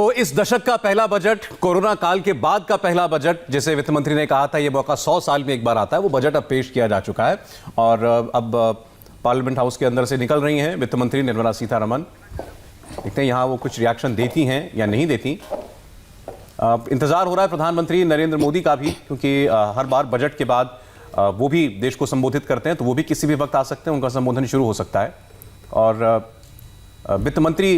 तो इस दशक का पहला बजट, कोरोना काल के बाद का पहला बजट, जैसे वित्त मंत्री ने कहा था ये मौका 100 साल में एक बार आता है, वो बजट अब पेश किया जा चुका है। और अब पार्लियामेंट हाउस के अंदर से निकल रही हैं वित्त मंत्री निर्मला सीतारमण। देखते हैं यहाँ वो कुछ रिएक्शन देती हैं या नहीं देती। इंतजार हो रहा है प्रधानमंत्री नरेंद्र मोदी का भी, क्योंकि हर बार बजट के बाद वो भी देश को संबोधित करते हैं, तो वो भी किसी भी वक्त आ सकते हैं, उनका संबोधन शुरू हो सकता है। और वित्त मंत्री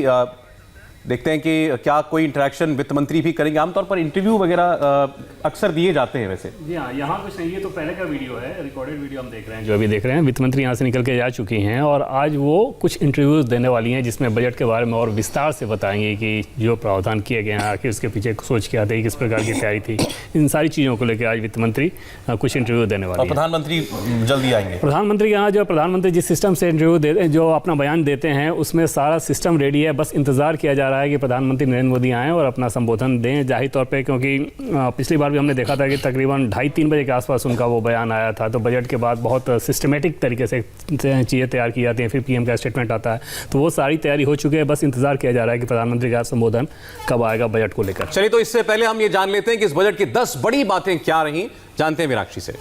देखते हैं कि क्या कोई इंटरेक्शन वित्त मंत्री भी करेंगे। आमतौर पर इंटरव्यू वगैरह अक्सर दिए जाते हैं वैसे। जी हाँ, यहाँ कुछ नहीं, ये तो पहले का वीडियो है, रिकॉर्डेड वीडियो हम देख रहे हैं। जो अभी देख रहे हैं, वित्त मंत्री यहाँ से निकल के जा चुकी हैं और आज वो कुछ इंटरव्यूज़ देने वाली हैं, जिसमें बजट के बारे में और विस्तार से बताएंगे कि जो प्रावधान किए गए हैं, आखिर उसके पीछे सोच के आते हैं, किस प्रकार की तैयारी थी, इन सारी चीज़ों को लेकर आज वित्त मंत्री कुछ इंटरव्यू देने वाले हैं। प्रधानमंत्री जल्दी आएंगे। प्रधानमंत्री के यहाँ जो प्रधानमंत्री जिस सिस्टम से इंटरव्यू दे, जो अपना बयान देते हैं, उसमें सारा सिस्टम रेडी है। बस इंतजार किया जा रहा है कि प्रधानमंत्री नरेंद्र मोदी आएँ और अपना संबोधन दें जाहिर तौर पे, क्योंकि पिछली बार भी हमने देखा था कि तकरीबन 2:30-3 बजे के आसपास उनका वो बयान आया था। तो बजट के बाद बहुत सिस्टमेटिक तरीके से चीज़ें तैयार की जाती हैं, फिर पीएम का स्टेटमेंट आता है, तो वो सारी तैयारी हो चुकी है। बस इंतजार किया जा रहा है कि प्रधानमंत्री का संबोधन कब आएगा बजट को लेकर। चलिए, तो इससे पहले हम ये जान लेते हैं कि इस बजट की 10 बड़ी बातें क्या रही। जानते हैं मीनाक्षी से।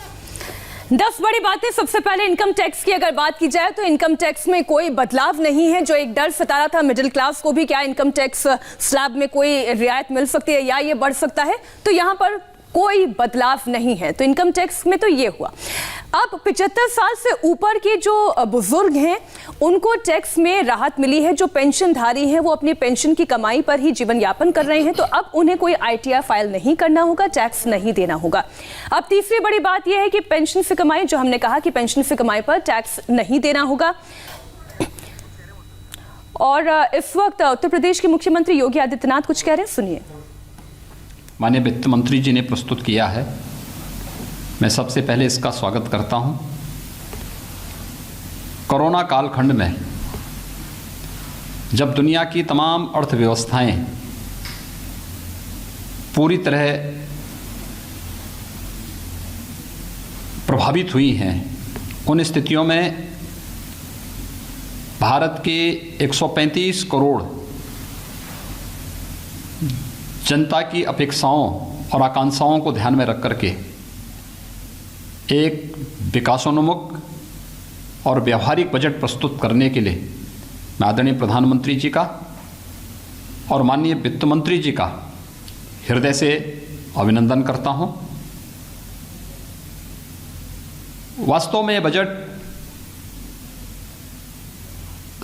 10 बड़ी बातें। सबसे पहले इनकम टैक्स की अगर बात की जाए तो इनकम टैक्स में कोई बदलाव नहीं है। जो एक डर सता रहा था मिडिल क्लास को भी, क्या इनकम टैक्स स्लैब में कोई रियायत मिल सकती है या ये बढ़ सकता है, तो यहां पर कोई बदलाव नहीं है। तो इनकम टैक्स में तो ये हुआ। अब 75 साल से ऊपर के जो बुजुर्ग हैं उनको टैक्स में राहत मिली है। जो पेंशनधारी हैं वो अपनी पेंशन की कमाई पर ही जीवन यापन कर रहे हैं, तो अब उन्हें कोई ITR फाइल नहीं करना होगा, टैक्स नहीं देना होगा। अब तीसरी बड़ी बात यह है कि पेंशन से कमाई, जो हमने कहा कि पेंशन से कमाई पर टैक्स नहीं देना होगा। और इस वक्त उत्तर प्रदेश के मुख्यमंत्री योगी आदित्यनाथ कुछ कह रहे हैं, सुनिए। माननीय वित्त मंत्री जी ने प्रस्तुत किया है, मैं सबसे पहले इसका स्वागत करता हूं। कोरोना कालखंड में जब दुनिया की तमाम अर्थव्यवस्थाएं पूरी तरह प्रभावित हुई हैं, उन स्थितियों में भारत के 135 करोड़ जनता की अपेक्षाओं और आकांक्षाओं को ध्यान में रख करके एक विकासोन्मुख और व्यावहारिक बजट प्रस्तुत करने के लिए मैं आदरणीय प्रधानमंत्री जी का और माननीय वित्त मंत्री जी का हृदय से अभिनंदन करता हूं। वास्तव में यह बजट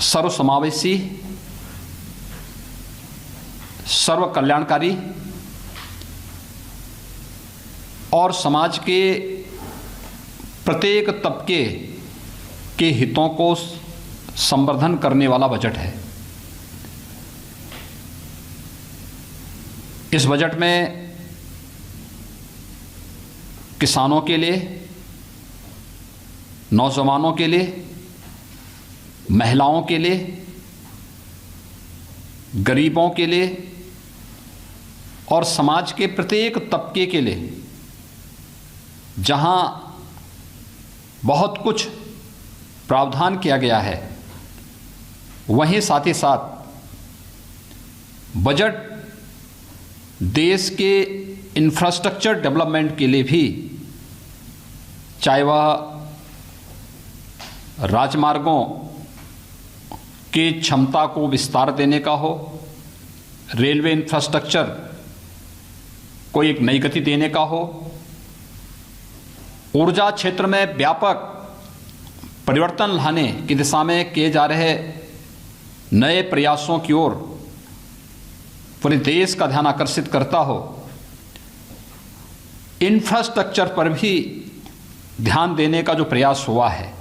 सर्वसमावेशी, सर्व कल्याणकारी और समाज के प्रत्येक तबके के हितों को संवर्धन करने वाला बजट है। इस बजट में किसानों के लिए, नौजवानों के लिए, महिलाओं के लिए, गरीबों के लिए और समाज के प्रत्येक तबके के लिए जहां बहुत कुछ प्रावधान किया गया है, वहीं साथ ही साथ बजट देश के इंफ्रास्ट्रक्चर डेवलपमेंट के लिए भी, चाहे वह राजमार्गों की क्षमता को विस्तार देने का हो, रेलवे इंफ्रास्ट्रक्चर को एक नई गति देने का हो, ऊर्जा क्षेत्र में व्यापक परिवर्तन लाने की दिशा में किए जा रहे नए प्रयासों की ओर पूरे देश का ध्यान आकर्षित करता हो, इंफ्रास्ट्रक्चर पर भी ध्यान देने का जो प्रयास हुआ है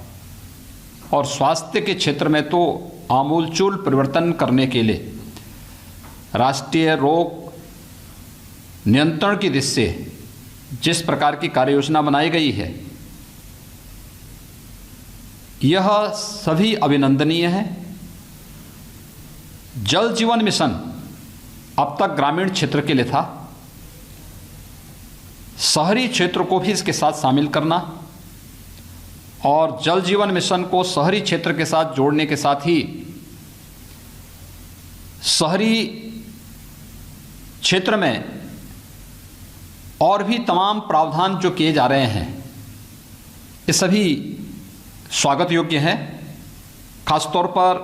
और स्वास्थ्य के क्षेत्र में तो आमूलचूल परिवर्तन करने के लिए राष्ट्रीय रोग नियंत्रण की दृष्टि से जिस प्रकार की कार्य योजना बनाई गई है, यह सभी अभिनंदनीय है। जल जीवन मिशन अब तक ग्रामीण क्षेत्र के लिए था, शहरी क्षेत्र को भी इसके साथ शामिल करना और जल जीवन मिशन को शहरी क्षेत्र के साथ जोड़ने के साथ ही शहरी क्षेत्र में और भी तमाम प्रावधान जो किए जा रहे हैं, ये सभी स्वागत योग्य हैं। खासतौर पर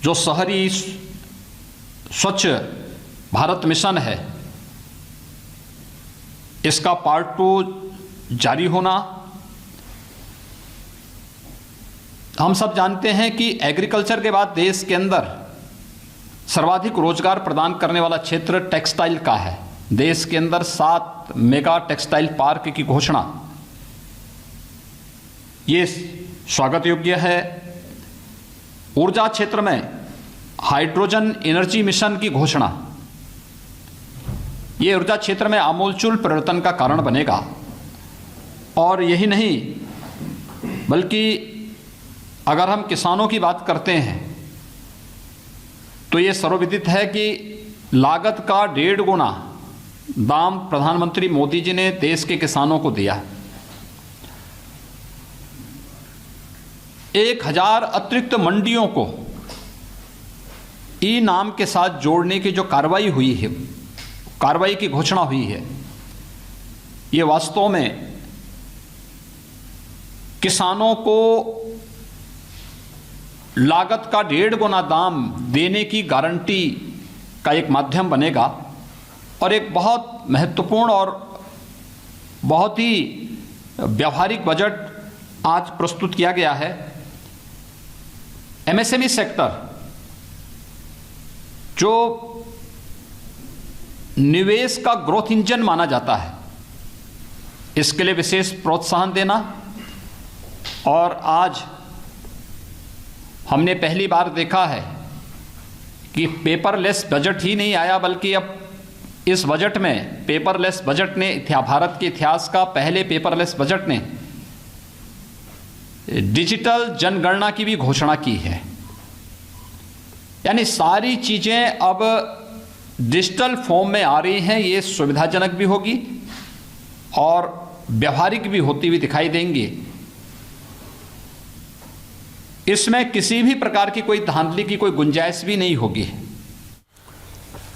जो शहरी स्वच्छ भारत मिशन है, इसका पार्ट 2 जारी होना। हम सब जानते हैं कि एग्रीकल्चर के बाद देश के अंदर सर्वाधिक रोजगार प्रदान करने वाला क्षेत्र टेक्सटाइल का है। देश के अंदर 7 मेगा टेक्सटाइल पार्क की घोषणा, ये स्वागत योग्य है। ऊर्जा क्षेत्र में हाइड्रोजन एनर्जी मिशन की घोषणा, ये ऊर्जा क्षेत्र में आमूलचूल परिवर्तन का कारण बनेगा। और यही नहीं, बल्कि अगर हम किसानों की बात करते हैं तो ये सर्वविदित है कि लागत का 1.5 गुना दाम प्रधानमंत्री मोदी जी ने देश के किसानों को दिया। 1000 अतिरिक्त मंडियों को ई नाम के साथ जोड़ने की जो कार्रवाई हुई है, कार्रवाई की घोषणा हुई है, ये वास्तव में किसानों को लागत का 1.5 गुना दाम देने की गारंटी का एक माध्यम बनेगा। और एक बहुत महत्वपूर्ण और बहुत ही व्यावहारिक बजट आज प्रस्तुत किया गया है। एमएसएमई सेक्टर, जो निवेश का ग्रोथ इंजन माना जाता है, इसके लिए विशेष प्रोत्साहन देना। और आज हमने पहली बार देखा है कि पेपरलेस बजट ही नहीं आया, बल्कि अब इस बजट में पेपरलेस बजट ने भारत के इतिहास का पहले पेपरलेस बजट ने डिजिटल जनगणना की भी घोषणा की है। यानी सारी चीजें अब डिजिटल फॉर्म में आ रही हैं। ये सुविधाजनक भी होगी और व्यवहारिक भी होती हुई दिखाई देंगी। इसमें किसी भी प्रकार की कोई धांधली की कोई गुंजाइश भी नहीं होगी।